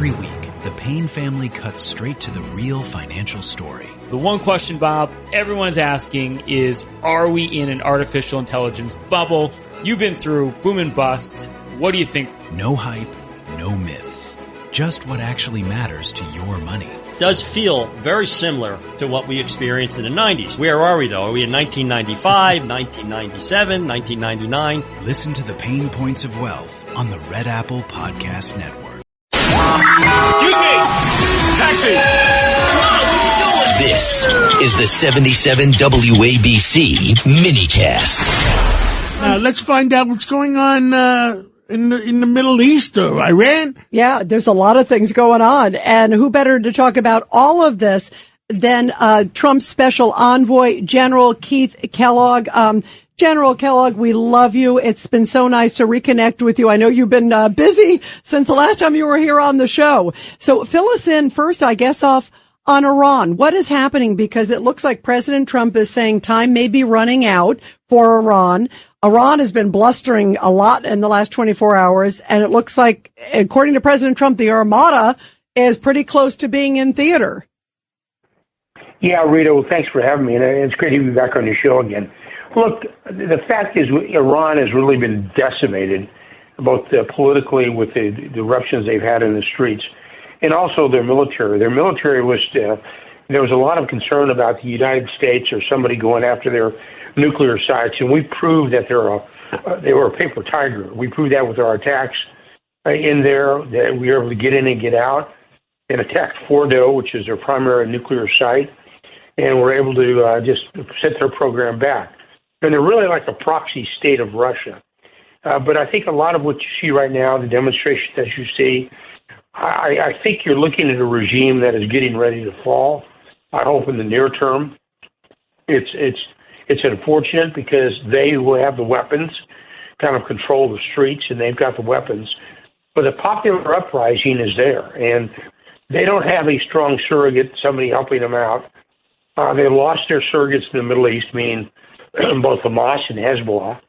Every week, the Payne family cuts straight to the real financial story. The one question, Bob, everyone's asking is, are we in an artificial intelligence bubble? You've been through boom and bust. What do you think? No hype, no myths. Just what actually matters to your money. Does feel very similar to what we experienced in the 90s. Where are we, though? Are we in 1995, 1997, 1999? Listen to the Pain Points of Wealth on the Red Apple Podcast Network. Excuse me! Taxi! This is the 77 WABC minicast. Let's find out what's going on in the Middle East or Iran. Yeah, there's a lot of things going on. And who better to talk about all of this than Trump's special envoy, General Keith Kellogg. General Kellogg, we love you. It's been so nice to reconnect with you. I know you've been busy since the last time you were here on the show. So fill us in first, I guess, off on Iran. What is happening? Because it looks like President Trump is saying time may be running out for Iran. Iran has been blustering a lot in the last 24 hours, and it looks like, according to President Trump, the Armada is pretty close to being in theater. Yeah, Rita, well, thanks for having me, and it's great to be back on your show again. Look, the fact is Iran has really been decimated, both politically with the eruptions they've had in the streets, and also their military. Their military was, there was a lot of concern about the United States or somebody going after their nuclear sites, and we proved that they were a paper tiger. We proved that with our attacks in there, that we were able to get in and get out and attack Fordo, which is their primary nuclear site, and we're able to just set their program back. And they're really like a proxy state of Russia. But I think a lot of what you see right now, the demonstrations that you see, I think you're looking at a regime that is getting ready to fall. I hope in the near term. It's unfortunate because they will have the weapons, kind of control the streets, and they've got the weapons. But the popular uprising is there, and they don't have a strong surrogate, somebody helping them out. They lost their surrogates in the Middle East, meaning both Hamas and Hezbollah,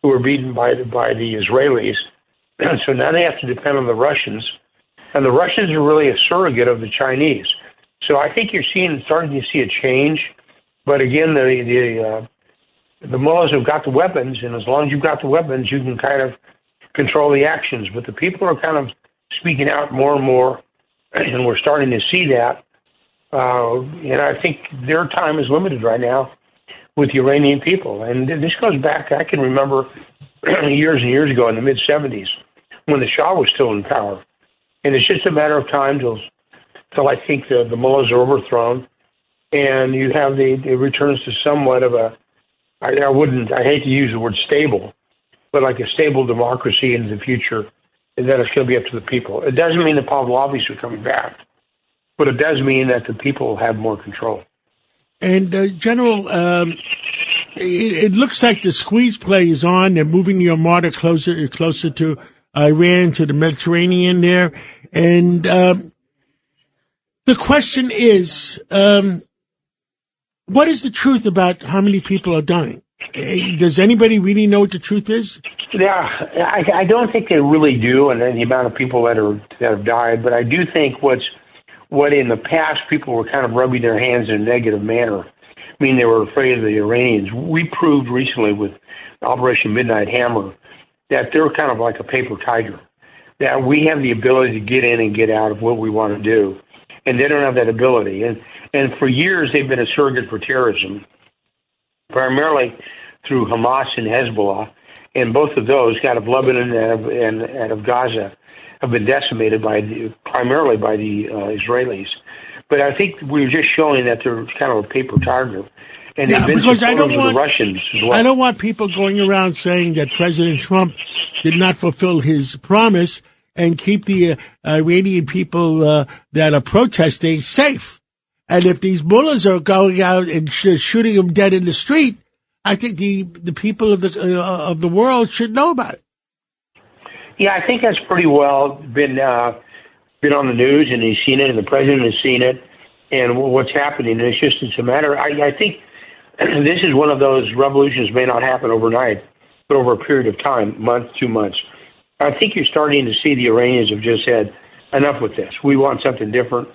who were beaten by the Israelis. So now they have to depend on the Russians. And the Russians are really a surrogate of the Chinese. So I think you're starting to see a change. But again, the mullahs have got the weapons, and as long as you've got the weapons, you can kind of control the actions. But the people are kind of speaking out more and more, and we're starting to see that. And I think their time is limited right now with the Iranian people. And this goes back, I can remember years and years ago in the mid-'70s when the Shah was still in power. And it's just a matter of time till I think the mullahs are overthrown and you have the returns to somewhat of a, I hate to use the word stable, but like a stable democracy in the future, and then it's going to be up to the people. It doesn't mean the Pavlovis are coming back, but it does mean that the people have more control. And, General, it looks like the squeeze play is on. They're moving the Armada closer to Iran, to the Mediterranean there. And the question is, what is the truth about how many people are dying? Does anybody really know what the truth is? Yeah, I don't think they really do, and the amount of people that have died. But I do think what in the past people were kind of rubbing their hands in a negative manner, I mean they were afraid of the Iranians. We proved recently with Operation Midnight Hammer that they're kind of like a paper tiger, that we have the ability to get in and get out of what we want to do, and they don't have that ability. And for years they've been a surrogate for terrorism, primarily through Hamas and Hezbollah, and both of those, out of Lebanon and out of Gaza, have been decimated primarily by the Israelis. But I think we're just showing that they're kind of a paper tiger. And they've been supporters of the Russians as well. I don't want people going around saying that President Trump did not fulfill his promise and keep the Iranian people that are protesting safe. And if these mullahs are going out and shooting them dead in the street, I think the people of the world should know about it. Yeah, I think that's pretty well been on the news, and he's seen it, and the president has seen it, and what's happening. And it's a matter. I think this is one of those revolutions may not happen overnight, but over a period of time, month, 2 months. I think you're starting to see the Iranians have just had enough with this. We want something different.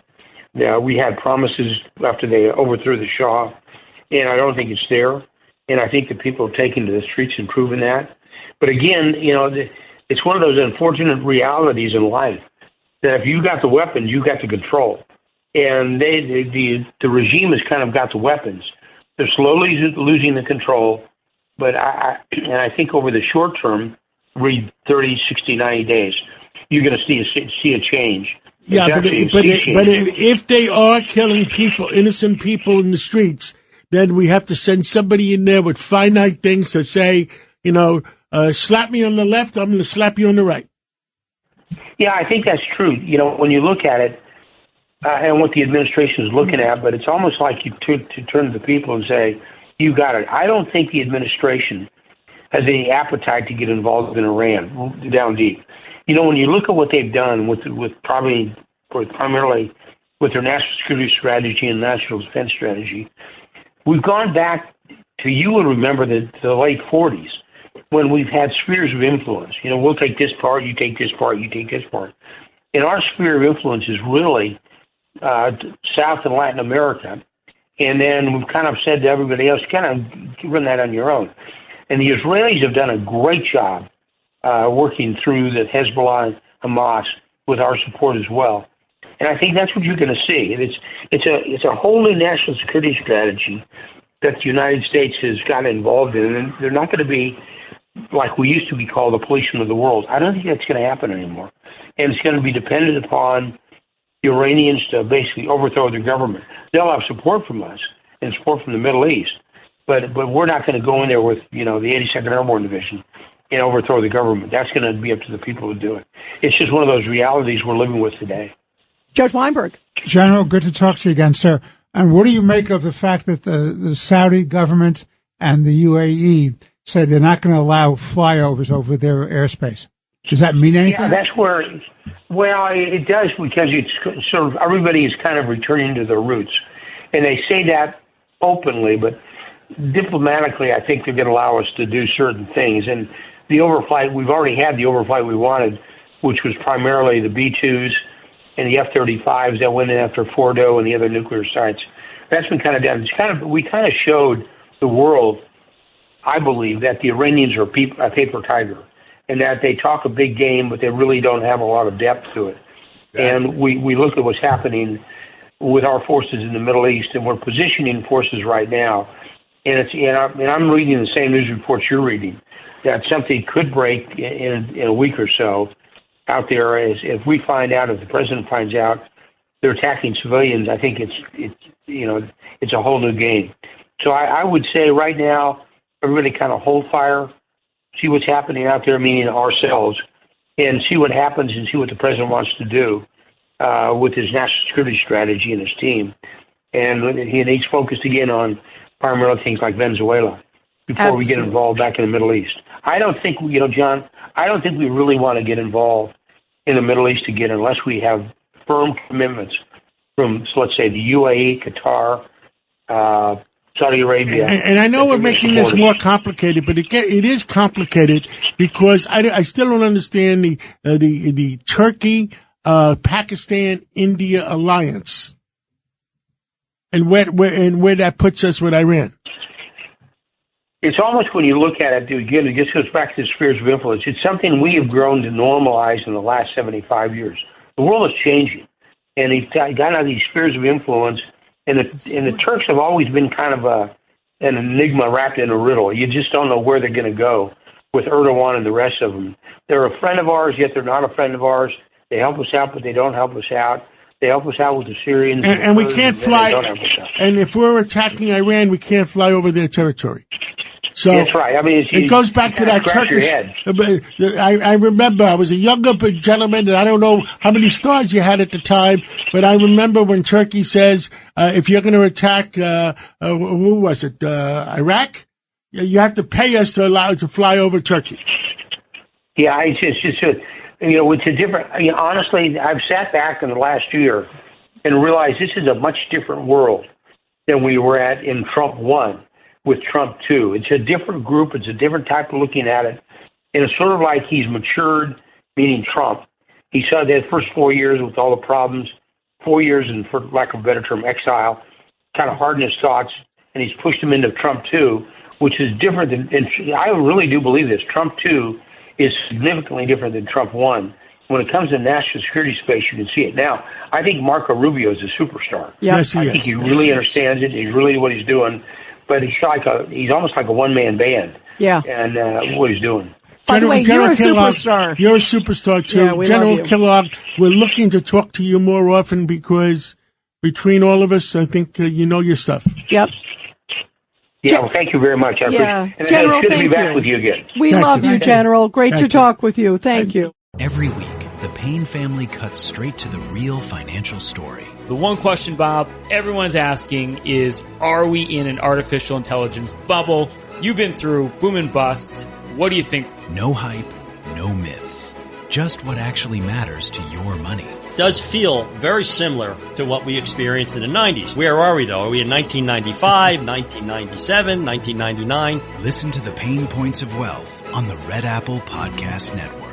We had promises after they overthrew the Shah, and I don't think it's there. And I think the people have taken to the streets and proven that. But again, it's one of those unfortunate realities in life that if you got the weapons, you got the control. And the regime has kind of got the weapons. They're slowly losing the control. But I think over the short term, read 30, 60, 90 days, you're going to see a change. Yeah, but if they are killing people, innocent people in the streets, then we have to send somebody in there with finite things to say, slap me on the left, I'm going to slap you on the right. Yeah, I think that's true. When you look at it, and what the administration is looking at, but it's almost like you turn to the people and say, you got it. I don't think the administration has any appetite to get involved in Iran down deep. When you look at what they've done primarily with their national security strategy and national defense strategy, we've gone back to, you would remember, the late 40s when we've had spheres of influence. We'll take this part, you take this part, you take this part. And our sphere of influence is really South and Latin America. And then we've kind of said to everybody else, kind of run that on your own. And the Israelis have done a great job working through the Hezbollah and Hamas with our support as well. And I think that's what you're going to see. It's a whole new national security strategy that the United States has gotten involved in. And they're not going to be like we used to be called the policeman of the world. I don't think that's going to happen anymore. And it's going to be dependent upon the Iranians to basically overthrow their government. They'll have support from us and support from the Middle East. But we're not going to go in there with, the 82nd Airborne Division and overthrow the government. That's going to be up to the people who do it. It's just one of those realities we're living with today. Judge Weinberg. General, good to talk to you again, sir. And what do you make of the fact that the Saudi government and the UAE said they're not going to allow flyovers over their airspace? Does that mean anything? Yeah, that's where, it does, because it's sort of, everybody is kind of returning to their roots. And they say that openly, but diplomatically, I think they're going to allow us to do certain things. And the overflight, we've already had the overflight we wanted, which was primarily the B-2s and the F-35s that went in after Fordo and the other nuclear sites. That's been kind of done. We kind of showed the world, I believe, that the Iranians are a paper tiger, and that they talk a big game, but they really don't have a lot of depth to it. Exactly. And we look at what's happening with our forces in the Middle East, and we're positioning forces right now. And I'm reading the same news reports you're reading, that something could break in a week or so out there. If we find out, if the president finds out they're attacking civilians, I think it's a whole new game. So I would say right now, everybody kind of hold fire, see what's happening out there, meaning ourselves, and see what happens and see what the president wants to do with his national security strategy and his team. And he needs focused again on primarily things like Venezuela before we get involved back in the Middle East. I don't think, John, I don't think we really want to get involved in the Middle East again unless we have firm commitments from, let's say, the UAE, Qatar, Saudi Arabia. And I know we're making this more complicated, but it is complicated because I still don't understand the Turkey, Pakistan, India alliance and where that puts us with Iran. It's almost, when you look at it, again, it just goes back to the spheres of influence. It's something we have grown to normalize in the last 75 years. The world is changing, and they've got out of these spheres of influence. And the Turks have always been kind of an enigma wrapped in a riddle. You just don't know where they're going to go with Erdogan and the rest of them. They're a friend of ours, yet they're not a friend of ours. They help us out, but they don't help us out. They help us out with the Syrians. And we can't fly. And if we're attacking Iran, we can't fly over their territory. So that's right. I mean, it goes back to that Turkish. I remember I was a younger gentleman, and I don't know how many stars you had at the time, but I remember when Turkey says, if you're going to attack, who was it, Iraq, you have to pay us to allow it to fly over Turkey. Yeah, it's just it's a different. Honestly, I've sat back in the last year and realized this is a much different world than we were at in Trump 1. With Trump, too. It's a different group. It's a different type of looking at it. And it's sort of like he's matured, meaning Trump, He saw the first 4 years with all the problems, 4 years in, for lack of a better term, exile, kind of hardened his thoughts, and he's pushed him into Trump 2, which is different than, and I really do believe this, Trump 2 is significantly different than Trump 1. When it comes to national security space, you can see it now. I think Marco Rubio is a superstar. Yes, he I is. think he really understands it. He's really what he's doing, but he's almost like a one-man band. Yeah. And what he's doing. By the way, you're a superstar. You're a superstar, too. Yeah, we General love you. Kellogg, we're looking to talk to you more often because between all of us, I think you know your stuff. Yep. Yeah, well, thank you very much. I appreciate it. And General, it's good to be thank back you. with you again. We Thank love you. you, General. Great to Thank you. talk with you. Thank you. Every week, the Payne family cuts straight to the real financial story. The one question, Bob, everyone's asking is, are we in an artificial intelligence bubble? You've been through boom and bust. What do you think? No hype, no myths. Just what actually matters to your money. Does feel very similar to what we experienced in the 90s. Where are we, though? Are we in 1995, 1997, 1999? Listen to the Pain Points of Wealth on the Red Apple Podcast Network.